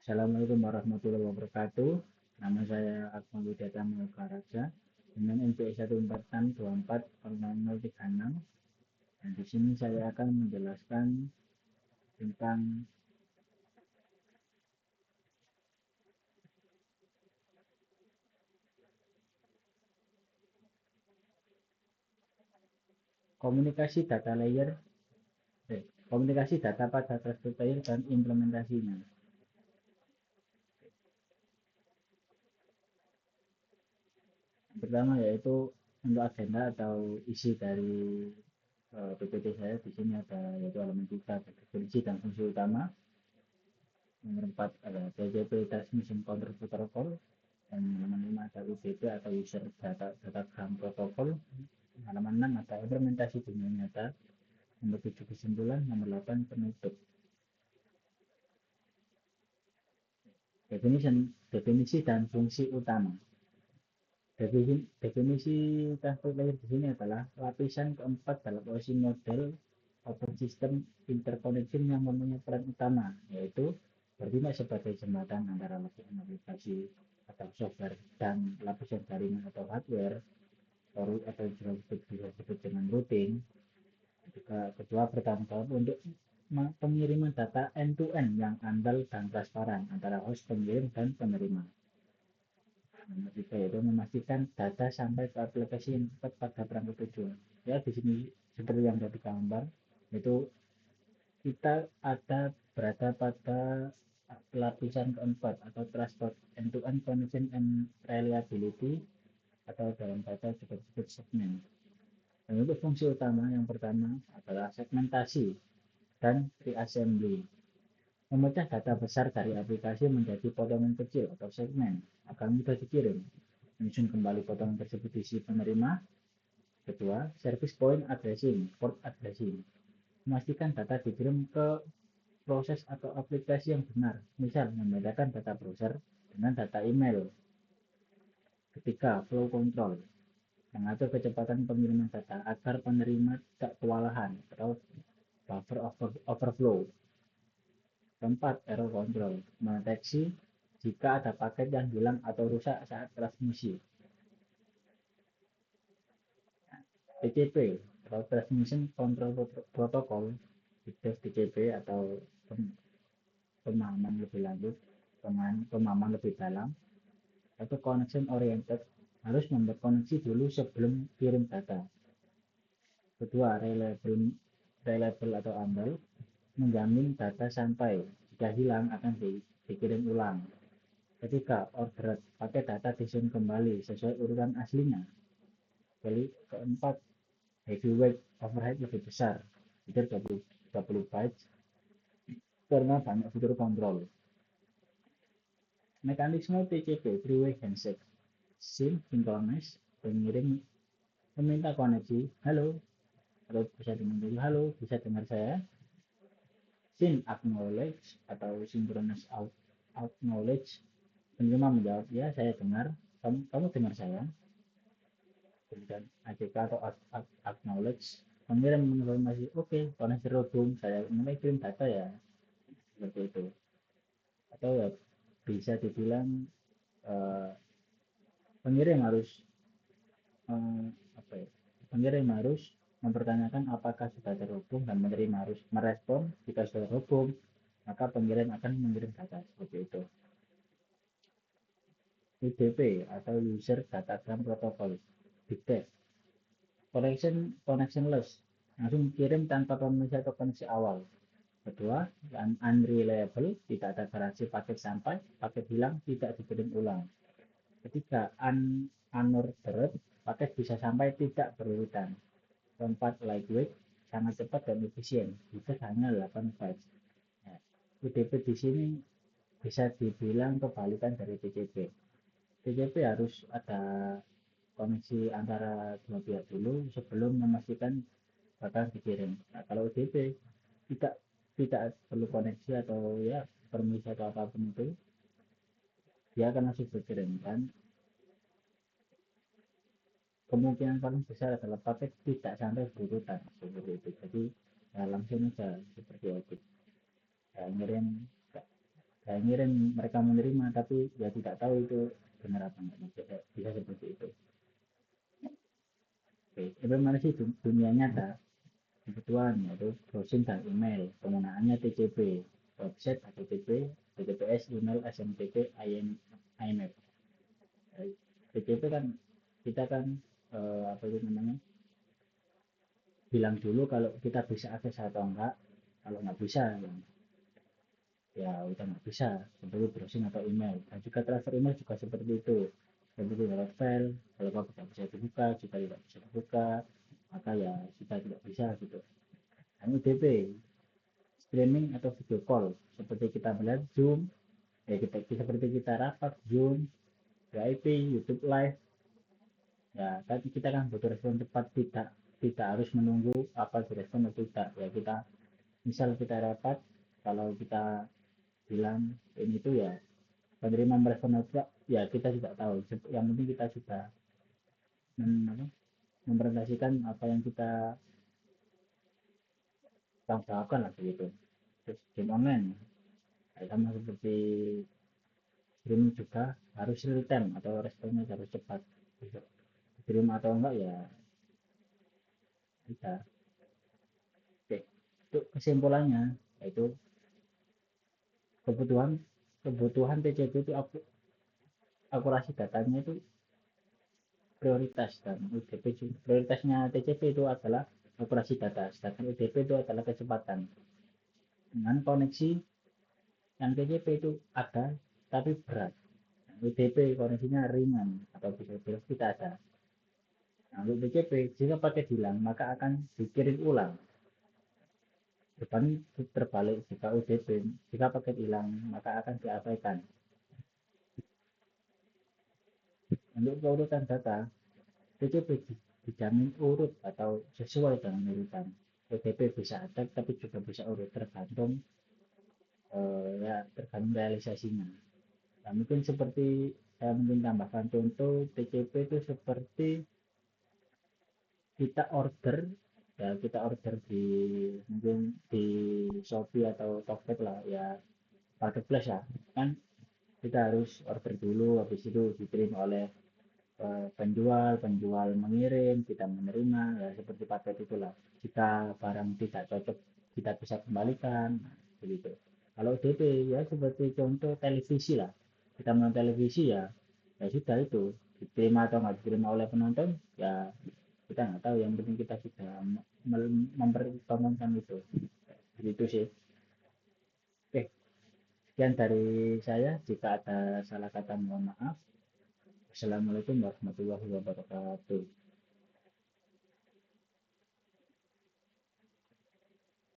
Assalamualaikum warahmatullahi wabarakatuh. Nama saya Akmal Widyatama Yogaraja dengan NPI 146240036. Dan di sini saya akan menjelaskan tentang komunikasi data layer, komunikasi data pada transport layer dan implementasinya. Yang pertama yaitu untuk agenda atau isi dari PPT saya di sini ada yaitu halaman 3 definisi dan fungsi utama. Nomor 4 ada TCP Transmission Control Protocol, dan halaman 5 ada UDP atau User Datagram Protocol. Halaman 6 ada implementasi dunia nyata. Nomor 7 kesimpulan. Nomor 8 penutup. Definisi dan fungsi utama. Definisi transport layer di sini adalah lapisan keempat dalam OSI model open system interconnection yang mempunyai peran utama, yaitu bertindak sebagai jembatan antara lapisan aplikasi atau software dan lapisan jaringan atau hardware, atau juga disebut dengan routing. Kedua, bertanggung jawab untuk pengiriman data end-to-end yang andal dan transparan antara host, pengirim, dan penerima. Nomor 3 yaitu memastikan data sampai ke aplikasi yang tepat pada perangkat tujuan. Ya, di sini seperti yang sudah digambar, yaitu kita berada pada lapisan keempat atau transport end-to-end connection and reliability, atau dalam data juga disebut segmen. Dan untuk fungsi utama yang pertama adalah segmentasi dan reassembly. Memecah data besar dari aplikasi menjadi potongan kecil atau segmen agar mudah dikirim. Menyusun kembali potongan tersebut di sisi penerima. Kedua, service point addressing, port addressing. Memastikan data dikirim ke proses atau aplikasi yang benar. Misal, membedakan data browser dengan data email. Ketiga, flow control. Mengatur kecepatan pengiriman data agar penerima tidak kewalahan atau buffer overflow. Keempat, error control. Mendeteksi jika ada paket yang hilang atau rusak saat transmisi. TCP atau Transmission Control Protocol, TCP atau pemahaman lebih lanjut, pemahaman lebih dalam, atau connection oriented, harus membuat koneksi dulu sebelum kirim data. Kedua, reliable atau andal, menjamin data sampai, jika hilang akan dikirim ulang. Ketiga, ordered, pakai data disusun kembali sesuai urutan aslinya. Keempat, heavyweight, overhead lebih besar, itu 20 bytes karena banyak fitur kontrol. Mekanisme TCP, three-way handshake. SYN, synchronize, pengirim meminta koneksi, halo, atau bisa dengar dulu, halo, bisa dengar saya. SYN, acknowledge atau synchronous acknowledge, penerima menjawab, ya saya dengar, kamu dengar saya. Kemudian ACK atau acknowledge, pengirim mengonfirmasi, oke, koneksi terhubung, saya mulai kirim data ya, seperti itu. Atau ya bisa dibilang pengirim harus pengirim harus mempertanyakan apakah sudah terhubung, dan menerima harus merespon jika sudah terhubung, maka pengirim akan mengirim data, seperti itu. UDP atau User Datagram Protocol, BigDev. Connectionless, langsung kirim tanpa permisi atau koneksi awal. Kedua, unreliable, tidak ada garansi paket sampai, paket hilang, tidak dikirim ulang. Ketiga, unordered, paket bisa sampai tidak berurutan. Keempat, lightweight, sangat cepat dan efisien, itu hanya 8 bytes. Nah, UDP di sini bisa dibilang kebalikan dari TCP. TCP harus ada koneksi antara dua pihak dulu sebelum memastikan bakal dikirim. Nah, kalau UDP tidak perlu koneksi atau ya permisi atau apapun itu, dia akan langsung berkirim, dan kemungkinan paling besar adalah paket tidak sampai berurutan, seperti itu. Jadi ya langsung aja seperti itu. Saya ngirim mereka menerima, tapi ya tidak tahu itu benar apa enggak, bisa seperti itu. Oke, bagaimana sih dunia nyata kebutuhan yaitu browsing dan email, penggunaannya TCP, website HTTP, HTTPS, email, SMTP, IMAP. TCP kan kita kan apa itu namanya, bilang dulu kalau kita bisa akses atau enggak. Kalau nggak bisa ya udah nggak bisa, seperti browsing atau email. Dan juga transfer email juga seperti itu, seperti lewat file. Kalau kau tidak bisa dibuka, jika tidak bisa dibuka, maka ya kita tidak bisa gitu. Dan UDP, streaming atau video call, seperti kita melihat Zoom, ya kita seperti kita rapat Zoom, VIP, YouTube Live. Ya tapi kita kan butuh respon cepat, tidak tidak harus menunggu apa direspon atau tidak. Ya kita misal kita rapat, kalau kita bilang ini tuh ya penerima merespon apa ya kita tidak tahu. Yang penting kita sudah mempresentasikan apa yang kita tanggapan lah begitu. Terus game online sama seperti streaming juga harus real time atau responnya harus cepat. Stream atau enggak ya bisa. Oke, itu kesimpulannya yaitu kebutuhan kebutuhan TCP itu akurasi datanya itu prioritas, dan UDP prioritasnya TCP itu adalah akurasi data, sedangkan UDP itu adalah kecepatan. Dengan koneksi yang TCP itu ada tapi berat, UDP koneksinya ringan atau bisa tidak ada. Nah, untuk TCP jika pakai hilang maka akan dikirim ulang. Depan terbalik, jika UDP jika paket hilang maka akan diabaikan. Untuk keurutan data, TCP dijamin urut atau sesuai dengan urutan. OTP bisa ada tapi juga bisa urut, tergantung ya tergantung realisasinya. Nah, mungkin seperti saya mungkin tambahkan contoh TCP itu seperti kita order, ya kita order di mungkin di Shopee atau Tokped lah ya, marketplace ya kan, kita harus order dulu, habis itu dikirim oleh penjual mengirim, kita menerima, ya seperti paket itulah. Jika barang tidak cocok kita bisa kembalikan, nah, begitu. Kalau DP ya seperti contoh televisi lah, kita menonton televisi ya ya sudah itu diterima atau nggak diterima oleh penonton ya kita nggak tahu, yang penting kita sudah mempertontonkan itu. Begitu sih. Oke, sekian dari saya, jika ada salah kata mohon maaf. Assalamualaikum warahmatullahi wabarakatuh.